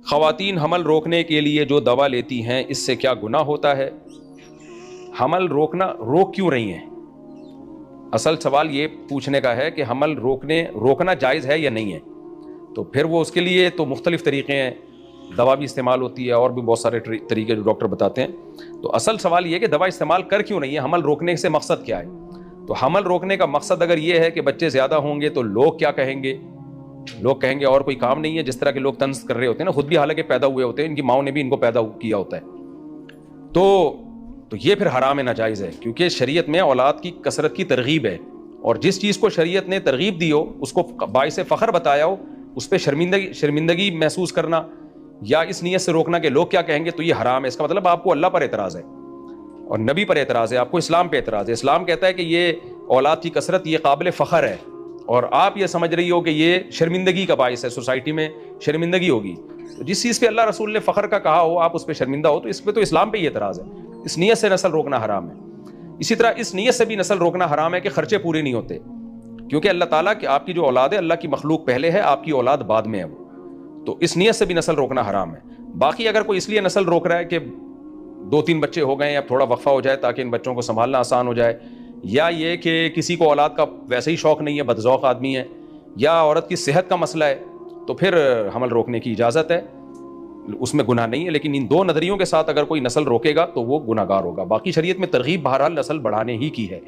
خواتین حمل روکنے کے لیے جو دوا لیتی ہیں اس سے کیا گناہ ہوتا ہے؟ حمل روک کیوں رہی ہیں؟ اصل سوال یہ پوچھنے کا ہے کہ حمل روکنا جائز ہے یا نہیں ہے. تو پھر وہ اس کے لیے تو مختلف طریقے ہیں, دوا بھی استعمال ہوتی ہے اور بھی بہت سارے طریقے جو ڈاکٹر بتاتے ہیں. تو اصل سوال یہ کہ دوا استعمال کر کیوں نہیں ہے, حمل روکنے سے مقصد کیا ہے؟ تو حمل روکنے کا مقصد اگر یہ ہے کہ بچے زیادہ ہوں گے تو لوگ کیا کہیں گے, لوگ کہیں گے اور کوئی کام نہیں ہے, جس طرح کے لوگ طنز کر رہے ہوتے ہیں نا, خود بھی حالانکہ پیدا ہوئے ہوتے ہیں, ان کی ماؤں نے بھی ان کو پیدا کیا ہوتا ہے. تو یہ پھر حرام ہے, ناجائز ہے, کیونکہ شریعت میں اولاد کی کثرت کی ترغیب ہے, اور جس چیز کو شریعت نے ترغیب دی ہو, اس کو باعث فخر بتایا ہو, اس پہ شرمندگی محسوس کرنا یا اس نیت سے روکنا کہ لوگ کیا کہیں گے, تو یہ حرام ہے. اس کا مطلب آپ کو اللہ پر اعتراض ہے اور نبی پر اعتراض ہے, آپ کو اسلام پہ اعتراض ہے. اسلام کہتا ہے کہ یہ اولاد کی کثرت یہ قابل فخر ہے, اور آپ یہ سمجھ رہی ہو کہ یہ شرمندگی کا باعث ہے, سوسائٹی میں شرمندگی ہوگی. تو جس چیز پہ اللہ رسول نے فخر کا کہا ہو, آپ اس پہ شرمندہ ہو, تو اس پہ تو اسلام پہ ہی اعتراض ہے. اس نیت سے نسل روکنا حرام ہے. اسی طرح اس نیت سے بھی نسل روکنا حرام ہے کہ خرچے پورے نہیں ہوتے, کیونکہ اللہ تعالیٰ کہ آپ کی جو اولاد ہے, اللہ کی مخلوق پہلے ہے, آپ کی اولاد بعد میں ہے وہ, تو اس نیت سے بھی نسل روکنا حرام ہے. باقی اگر کوئی اس لیے نسل روک رہا ہے کہ 2-3 بچے ہو گئے, اب تھوڑا وقفہ ہو جائے تاکہ ان بچوں کو سنبھالنا آسان ہو جائے, یا یہ کہ کسی کو اولاد کا ویسے ہی شوق نہیں ہے, بدذوق آدمی ہے, یا عورت کی صحت کا مسئلہ ہے, تو پھر حمل روکنے کی اجازت ہے, اس میں گناہ نہیں ہے. لیکن ان دو نظریوں کے ساتھ اگر کوئی نسل روکے گا تو وہ گناہگار ہوگا. باقی شریعت میں ترغیب بہرحال نسل بڑھانے ہی کی ہے.